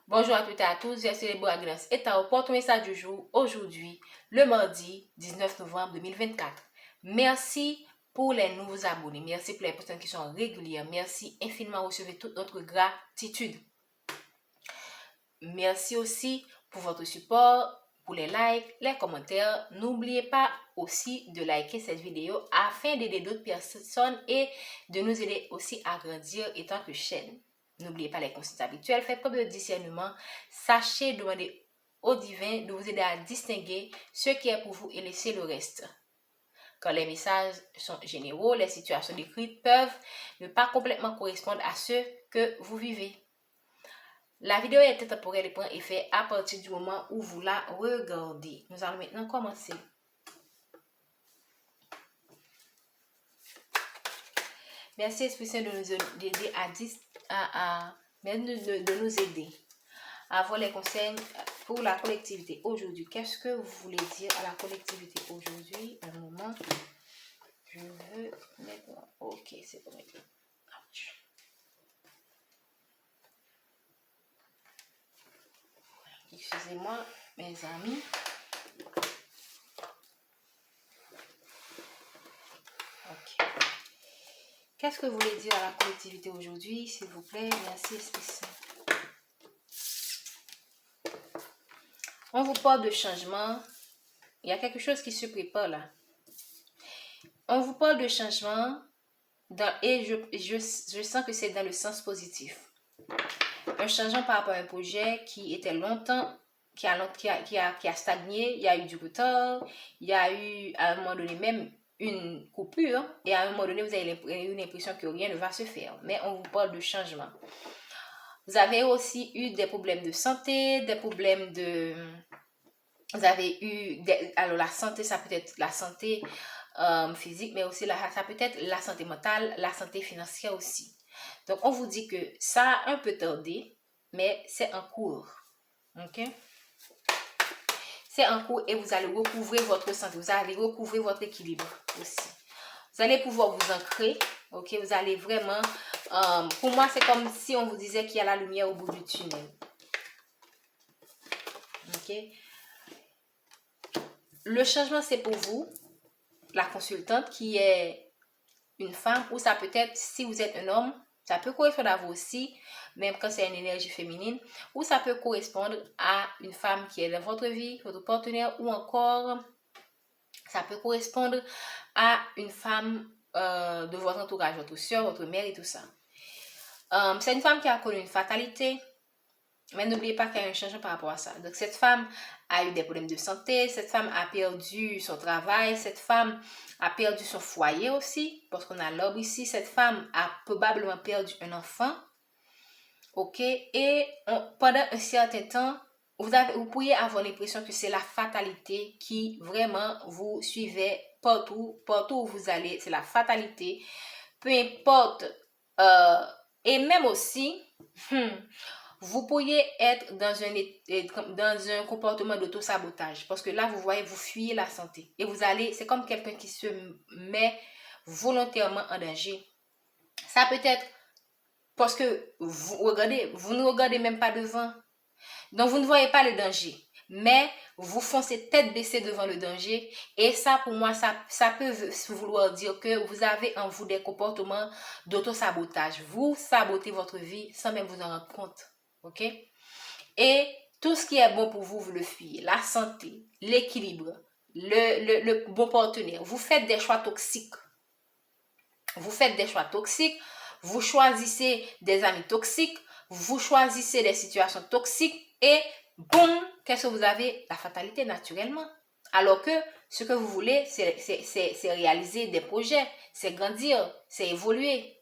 Bonjour à toutes et à tous, j'ai célébré Agnes et ta porte message du jour aujourd'hui, le mardi 19 novembre 2024. Merci pour les nouveaux abonnés, merci pour les personnes qui sont régulières, merci infiniment, recevez toute notre gratitude. Merci aussi pour votre support, pour les likes, les commentaires. N'oubliez pas aussi de liker cette vidéo afin d'aider d'autres personnes et de nous aider aussi à grandir en tant que chaîne. N'oubliez pas les consignes habituelles, faites preuve de discernement, sachez demander au divin de vous aider à distinguer ce qui est pour vous et laisser le reste. Quand les messages sont généraux, les situations décrites peuvent ne pas complètement correspondre à ce que vous vivez. La vidéo est intemporelle et prend effet à partir du moment où vous la regardez. Nous allons maintenant commencer. Merci Esprit Saint de nous aider de nous aider à avoir les conseils pour la collectivité aujourd'hui. Qu'est-ce que vous voulez dire à la collectivité aujourd'hui? Un moment, je veux mettre... Ok, c'est bon. Excusez-moi, mes amis. Ok. Qu'est-ce que vous voulez dire à la collectivité aujourd'hui, s'il vous plaît? Merci, Esprit Saint. On vous parle de changement. Il y a quelque chose qui se prépare là. On vous parle de changement et je sens que c'est dans le sens positif. Un changement par rapport à un projet qui était longtemps, qui a stagné, il y a eu du retard, il y a eu à un moment donné même une coupure et à un moment donné vous avez eu l'impression que rien ne va se faire. Mais on vous parle de changement. Vous avez aussi eu des problèmes de santé, des problèmes de... Vous avez eu... Alors la santé, ça peut être la santé physique, mais aussi ça peut être la santé mentale, la santé financière aussi. Donc, on vous dit que ça a un peu tardé, mais c'est en cours. OK? C'est en cours et vous allez recouvrer votre santé. Vous allez recouvrer votre équilibre aussi. Vous allez pouvoir vous ancrer. OK? Vous allez vraiment... pour moi, c'est comme si on vous disait qu'il y a la lumière au bout du tunnel. OK? Le changement, c'est pour vous, la consultante, qui est une femme, ou ça peut être, si vous êtes un homme, ça peut correspondre à vous aussi, même quand c'est une énergie féminine, ou ça peut correspondre à une femme qui est dans votre vie, votre partenaire, ou encore, ça peut correspondre à une femme de votre entourage, votre soeur, votre mère et tout ça. C'est une femme qui a connu une fatalité, mais n'oubliez pas qu'il y a un changement par rapport à ça. Donc, cette femme a eu des problèmes de santé, cette femme a perdu son travail, cette femme a perdu son foyer aussi, parce qu'on a l'arbre ici. Cette femme a probablement perdu un enfant. OK? Et pendant un certain temps, vous pourriez avoir l'impression que c'est la fatalité qui vraiment vous suivait partout où vous allez. C'est la fatalité. Peu importe. Et même aussi... vous pourriez être dans un comportement d'auto-sabotage. Parce que là, vous voyez, vous fuyez la santé. Et vous allez, c'est comme quelqu'un qui se met volontairement en danger. Ça peut être parce que vous ne regardez même pas devant. Donc, vous ne voyez pas le danger. Mais vous foncez tête baissée devant le danger. Et ça, pour moi, ça peut vouloir dire que vous avez en vous des comportements d'auto-sabotage. Vous sabotez votre vie sans même vous en rendre compte. OK? Et tout ce qui est bon pour vous, vous le fuyez. La santé, l'équilibre, le bon partenaire. Vous faites des choix toxiques. Vous faites des choix toxiques. Vous choisissez des amis toxiques. Vous choisissez des situations toxiques. Et boum, qu'est-ce que vous avez? La fatalité naturellement. Alors que ce que vous voulez, c'est réaliser des projets. C'est grandir. C'est évoluer.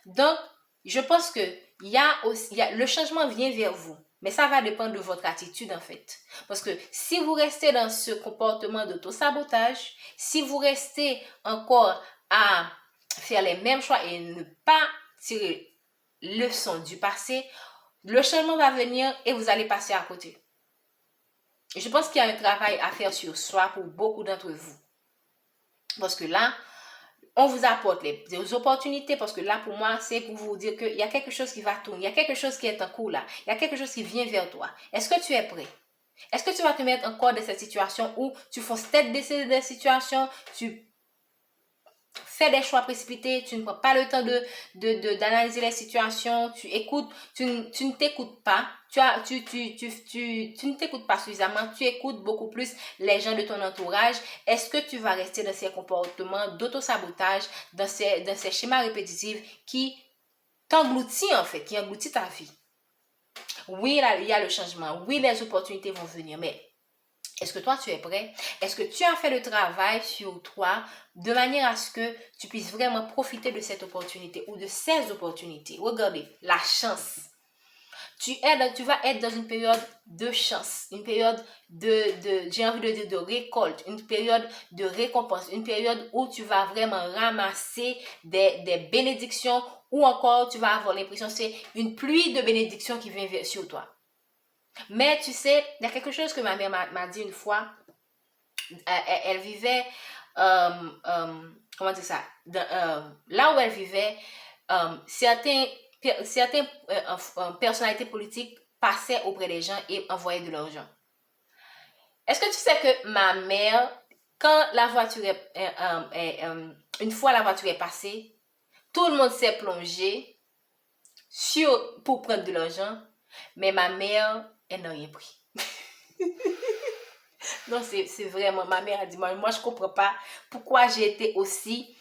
Donc, je pense que le changement vient vers vous. Mais ça va dépendre de votre attitude en fait. Parce que si vous restez dans ce comportement d'auto-sabotage, si vous restez encore à faire les mêmes choix et ne pas tirer leçon du passé, le changement va venir et vous allez passer à côté. Je pense qu'il y a un travail à faire sur soi pour beaucoup d'entre vous. Parce que là, on vous apporte des opportunités parce que là, pour moi, c'est pour vous dire qu'il y a quelque chose qui va tourner, il y a quelque chose qui est en cours là, il y a quelque chose qui vient vers toi. Est-ce que tu es prêt? Est-ce que tu vas te mettre encore dans cette situation où tu fonces tête baissée dans cette situation, tu fais des choix précipités, tu ne prends pas le temps d'analyser les situations, tu écoutes, tu ne t'écoutes pas, tu ne t'écoutes pas suffisamment, tu écoutes beaucoup plus les gens de ton entourage. Est-ce que tu vas rester dans ces comportements d'auto-sabotage, dans ces schémas répétitifs qui t'engloutit en fait, qui engloutit ta vie? Oui, là, il y a le changement, oui, les opportunités vont venir, mais est-ce que toi, tu es prêt? Est-ce que tu as fait le travail sur toi de manière à ce que tu puisses vraiment profiter de cette opportunité ou de ces opportunités? Regardez, la chance. Tu vas être dans une période de chance, une période j'ai envie de dire de récolte, une période de récompense, une période où tu vas vraiment ramasser des bénédictions ou encore tu vas avoir l'impression que c'est une pluie de bénédictions qui vient sur toi. Mais tu sais, il y a quelque chose que ma mère m'a dit une fois. Elle vivait, comment dire ça, là où elle vivait, certaines personnalités politiques passaient auprès des gens et envoyaient de l'argent. Est-ce que tu sais que ma mère, quand la voiture une fois la voiture est passée, tout le monde s'est plongé pour prendre de l'argent, mais ma mère, elle n'a rien pris. Non, c'est vraiment, ma mère a dit, moi je comprends pas pourquoi j'ai été aussi,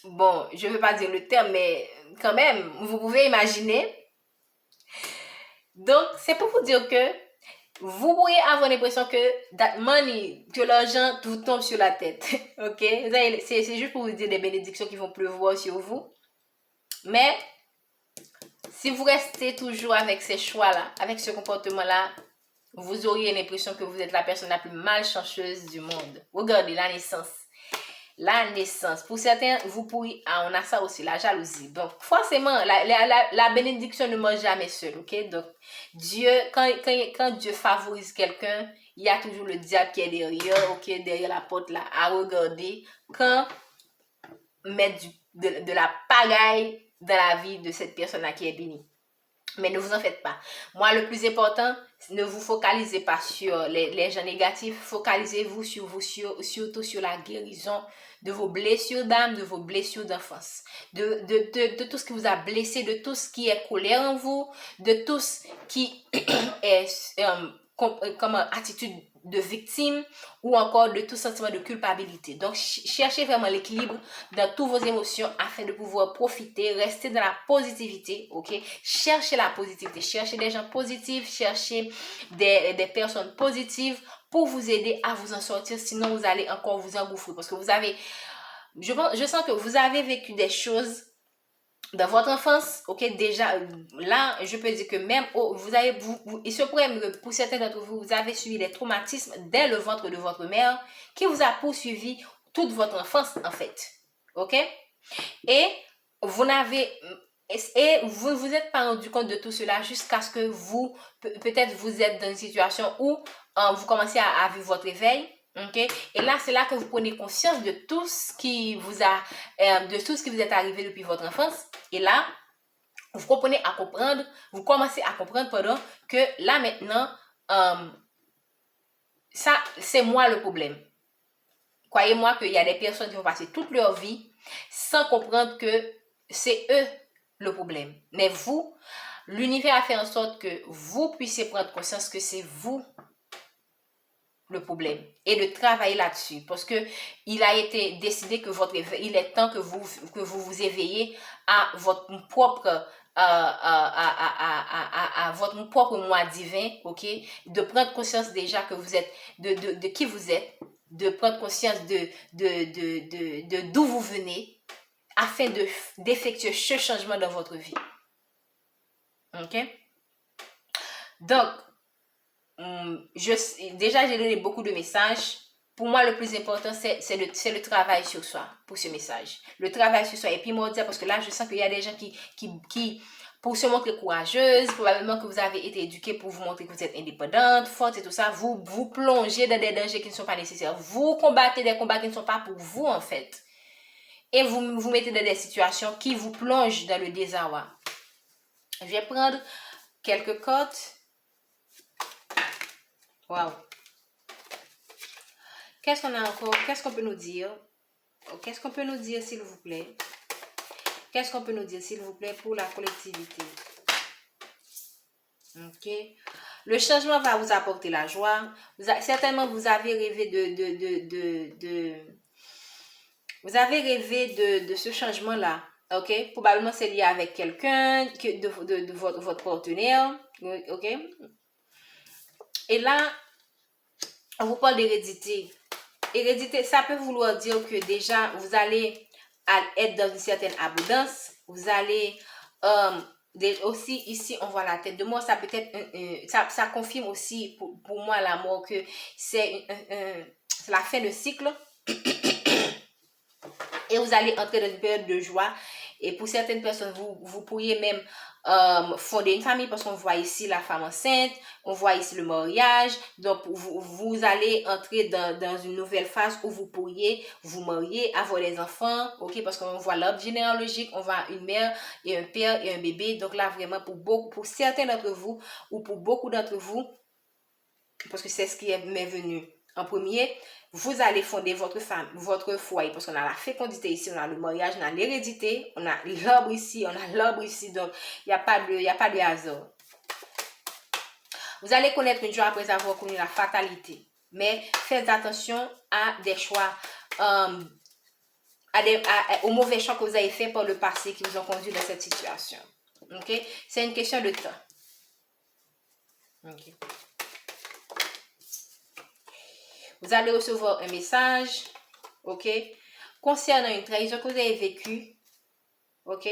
bon, je ne veux pas dire le terme, mais quand même, vous pouvez imaginer. Donc, c'est pour vous dire que vous pourriez avoir l'impression que l'argent vous tombe sur la tête. Ok? C'est juste pour vous dire des bénédictions qui vont pleuvoir sur vous. Mais, si vous restez toujours avec ces choix-là, avec ce comportement-là, vous auriez l'impression que vous êtes la personne la plus malchanceuse du monde. Regardez la naissance. La naissance. Pour certains, vous pourriez... Ah, on a ça aussi, la jalousie. Donc, forcément, la bénédiction ne mange jamais seule, ok? Donc, Dieu, quand Dieu favorise quelqu'un, il y a toujours le diable qui est derrière, ok? Derrière la porte, là, à regarder. Quand mettre de la pagaille dans la vie de cette personne-là qui est bénie. Mais ne vous en faites pas. Moi, le plus important, ne vous focalisez pas sur les gens négatifs. Focalisez-vous surtout sur la guérison de vos blessures d'âme, de vos blessures d'enfance. De tout ce qui vous a blessé, de tout ce qui est colère en vous, de tout ce qui est comme attitude de victime ou encore de tout sentiment de culpabilité. Donc, cherchez vraiment l'équilibre dans toutes vos émotions afin de pouvoir profiter, rester dans la positivité, ok? Cherchez la positivité, cherchez des gens positifs, cherchez des personnes positives pour vous aider à vous en sortir, sinon vous allez encore vous engouffrer parce que je sens que vous avez vécu des choses dans votre enfance, ok, déjà, là, je peux dire que même, il se pourrait que pour certains d'entre vous, vous avez subi des traumatismes dès le ventre de votre mère qui vous a poursuivi toute votre enfance, en fait, ok, et vous vous êtes pas rendu compte de tout cela jusqu'à ce que peut-être vous êtes dans une situation où vous commencez à vivre votre réveil. Okay? Et là, c'est là que vous prenez conscience de tout ce qui vous est arrivé depuis votre enfance. Et là, vous commencez à comprendre, que là maintenant, ça, c'est moi le problème. Croyez-moi qu'il y a des personnes qui vont passer toute leur vie sans comprendre que c'est eux le problème. Mais vous, l'univers a fait en sorte que vous puissiez prendre conscience que c'est vous le problème et de travailler là-dessus parce que il a été décidé que il est temps que vous éveillez à votre propre à votre propre moi divin, ok, de prendre conscience déjà que vous êtes de qui vous êtes, de prendre conscience de d'où vous venez afin d'effectuer ce changement dans votre vie, ok. Donc déjà j'ai donné beaucoup de messages. Pour moi, le plus important, c'est le travail sur soi pour ce message. Le travail sur soi est primordial parce que là, je sens qu'il y a des gens qui pour se montrer courageuse, probablement que vous avez été éduquée pour vous montrer que vous êtes indépendante, forte et tout ça, vous plongez dans des dangers qui ne sont pas nécessaires. Vous combattez des combats qui ne sont pas pour vous, en fait. Et vous vous mettez dans des situations qui vous plongent dans le désarroi. Je vais prendre quelques cartes. Waouh. Qu'est-ce qu'on a encore? Qu'est-ce qu'on peut nous dire? Qu'est-ce qu'on peut nous dire, s'il vous plaît? Qu'est-ce qu'on peut nous dire, s'il vous plaît, pour la collectivité? Ok. Le changement va vous apporter la joie. Certainement, vous avez rêvé vous avez rêvé de ce changement-là. Ok. Probablement, c'est lié avec quelqu'un, de votre partenaire. Ok. Et là, on vous parle d'hérédité. Hérédité, ça peut vouloir dire que déjà, vous allez être dans une certaine abondance. Vous allez aussi, ici, on voit la tête de mort. Ça peut être, ça confirme aussi pour moi la mort que c'est la fin de cycle. Et vous allez entrer dans une période de joie. Et pour certaines personnes, vous pourriez même fonder une famille parce qu'on voit ici la femme enceinte, on voit ici le mariage. Donc, vous allez entrer dans une nouvelle phase où vous pourriez vous marier, avoir des enfants, ok? Parce qu'on voit l'arbre généalogique, on voit une mère et un père et un bébé. Donc là, vraiment, pour certains d'entre vous ou pour beaucoup d'entre vous, parce que c'est ce qui m'est venu en premier, vous allez fonder votre foyer, parce qu'on a la fécondité ici, on a le mariage, on a l'hérédité, on a l'arbre ici, on a l'arbre ici, donc il n'y a pas de hasard. Vous allez connaître une joie après avoir connu la fatalité, mais faites attention à des choix, aux mauvais choix que vous avez fait par le passé qui vous ont conduit dans cette situation. Ok? C'est une question de temps. Ok. Vous allez recevoir un message, ok, concernant une trahison que vous avez vécue, ok,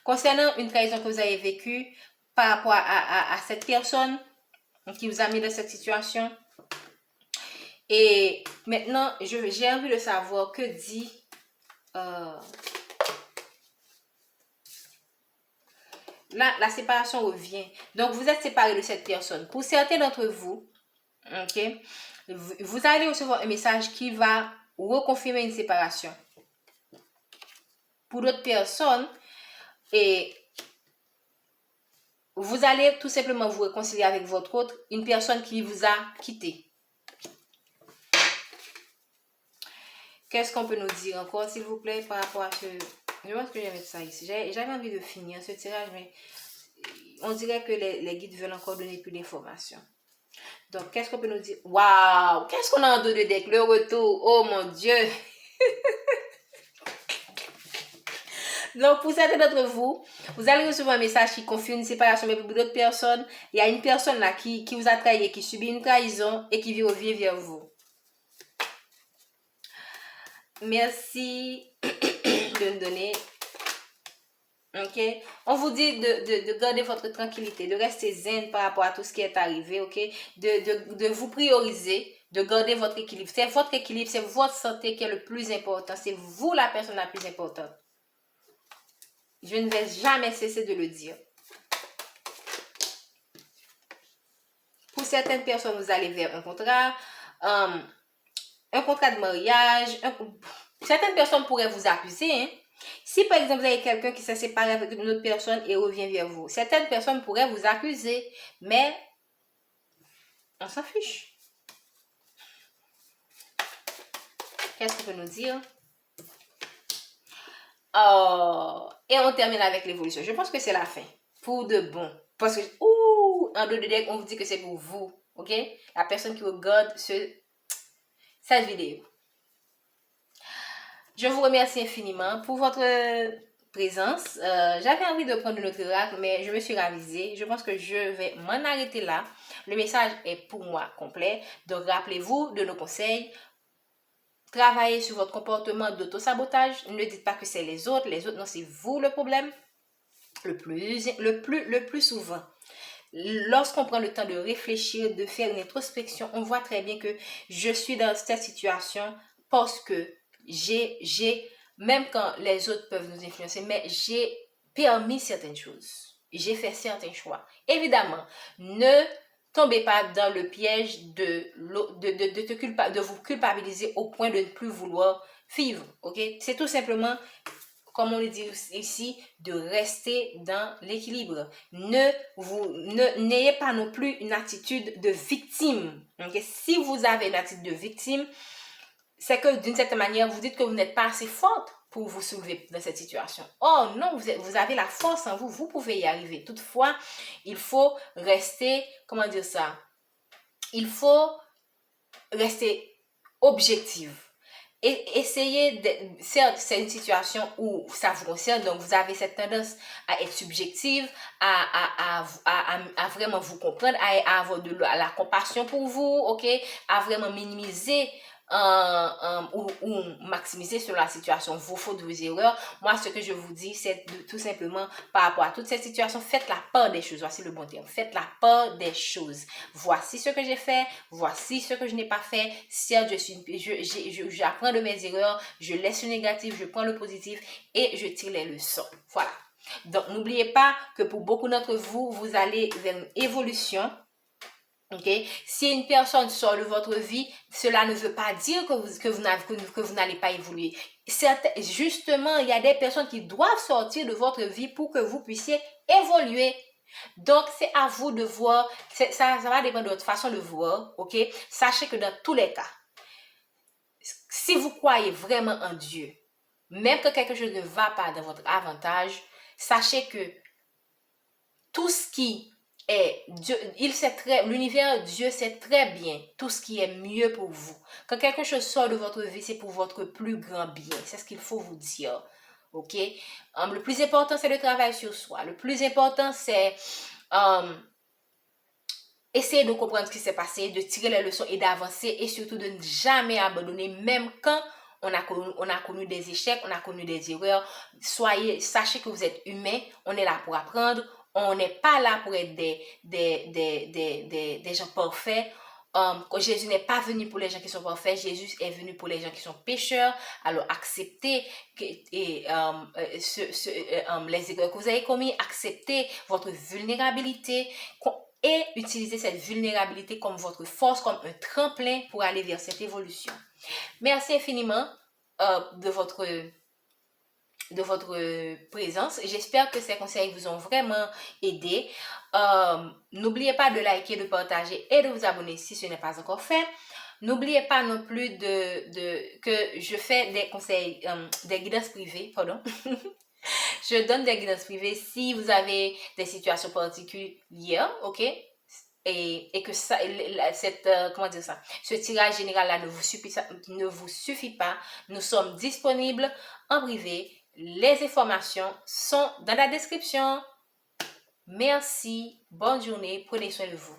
concernant une trahison que vous avez vécue par rapport à cette personne qui vous a mis dans cette situation. Et maintenant, j'ai envie de savoir que dit là, la séparation revient. Donc, vous êtes séparés de cette personne. Pour certains d'entre vous, ok, vous allez recevoir un message qui va reconfirmer une séparation. Pour d'autres personnes, et vous allez tout simplement vous réconcilier avec votre autre, une personne qui vous a quitté. Qu'est-ce qu'on peut nous dire encore, s'il vous plaît, par rapport à ce... Je pense que je vais mettre ça ici. J'avais envie de finir ce tirage, mais on dirait que les guides veulent encore donner plus d'informations. Donc, qu'est-ce qu'on peut nous dire? Waouh! Qu'est-ce qu'on a en dos de deck? Le retour. Oh mon Dieu! Donc, pour certains d'entre vous, vous allez recevoir un message qui confirme une séparation, mais pour d'autres personnes, il y a une personne là qui vous a trahi, qui subit une trahison et qui revient vers vous. Merci de me donner. Ok? On vous dit de garder votre tranquillité, de rester zen par rapport à tout ce qui est arrivé, ok? De vous prioriser, de garder votre équilibre. C'est votre équilibre, c'est votre santé qui est le plus important. C'est vous la personne la plus importante. Je ne vais jamais cesser de le dire. Pour certaines personnes, vous allez vers un contrat de mariage. Certaines personnes pourraient vous accuser. Hein? Si par exemple, vous avez quelqu'un qui s'est séparé avec une autre personne et revient vers vous, certaines personnes pourraient vous accuser. Mais on s'en fiche. Qu'est-ce qu'on peut nous dire? Et on termine avec l'évolution. Je pense que c'est la fin. Pour de bon. Parce que, en dos de deck, on vous dit que c'est pour vous. Ok? La personne qui regarde cette vidéo. Je vous remercie infiniment pour votre présence. J'avais envie de prendre notre oracle, mais je me suis ravisée. Je pense que je vais m'en arrêter là. Le message est pour moi complet. Donc, rappelez-vous de nos conseils. Travaillez sur votre comportement d'auto-sabotage. Ne dites pas que c'est les autres. Les autres, non, c'est vous le problème. Le plus souvent. Lorsqu'on prend le temps de réfléchir, de faire une introspection, on voit très bien que je suis dans cette situation parce que même quand les autres peuvent nous influencer, mais j'ai permis certaines choses. j'ai fait certains choix. Évidemment, ne tombez pas dans le piège de vous culpabiliser au point de ne plus vouloir vivre. Ok? C'est tout simplement, comme on le dit ici, de rester dans l'équilibre. N'ayez pas non plus une attitude de victime. Okay? Si vous avez une attitude de victime, c'est que d'une certaine manière, vous dites que vous n'êtes pas assez forte pour vous soulever dans cette situation. Oh non, vous avez la force en vous, vous pouvez y arriver. Toutefois, il faut rester, comment dire ça? Il faut rester objectif. Et essayez certes, c'est une situation où ça vous concerne, donc vous avez cette tendance à être subjective, à vraiment vous comprendre, à avoir de la compassion pour vous, ok, à vraiment minimiser ou maximiser sur la situation vos fautes, vos erreurs. Moi, ce que je vous dis, c'est tout simplement par rapport à toute cette situation, faites la part des choses. Voici le bon terme. Faites la part des choses. Voici ce que j'ai fait, voici ce que je n'ai pas fait. Certes, j'apprends de mes erreurs, je laisse le négatif, je prends le positif et je tire les leçons. Voilà. Donc, n'oubliez pas que pour beaucoup d'entre vous, vous allez vers une évolution. Okay? Si une personne sort de votre vie, cela ne veut pas dire que vous n'allez pas évoluer. Justement, il y a des personnes qui doivent sortir de votre vie pour que vous puissiez évoluer. Donc, c'est à vous de voir, ça va dépendre de votre façon de voir, ok? Sachez que dans tous les cas, si vous croyez vraiment en Dieu, même que quelque chose ne va pas dans votre avantage, sachez que tout ce qui Dieu, l'univers, Dieu sait très bien tout ce qui est mieux pour vous. Quand quelque chose sort de votre vie, c'est pour votre plus grand bien. C'est ce qu'il faut vous dire. Ok? Le plus important, c'est le travail sur soi. Le plus important, c'est essayer de comprendre ce qui s'est passé, de tirer les leçons et d'avancer et surtout de ne jamais abandonner, même quand on a connu des échecs, on a connu des erreurs. Sachez que vous êtes humain, on est là pour apprendre. On n'est pas là pour être des gens parfaits. Jésus n'est pas venu pour les gens qui sont parfaits. Jésus est venu pour les gens qui sont pécheurs. Alors acceptez les erreurs que vous avez commis. Acceptez votre vulnérabilité et utilisez cette vulnérabilité comme votre force, comme un tremplin pour aller vers cette évolution. Merci infiniment de votre présence. J'espère que ces conseils vous ont vraiment aidé. N'oubliez pas de liker, de partager et de vous abonner si ce n'est pas encore fait. N'oubliez pas non plus que je fais des conseils, des guidances privées, pardon. Je donne des guidances privées si vous avez des situations particulières, ok? Et que ça, comment dire ça, ce tirage général là ne vous suffit pas. Nous sommes disponibles en privé. Les informations sont dans la description. Merci, bonne journée, prenez soin de vous.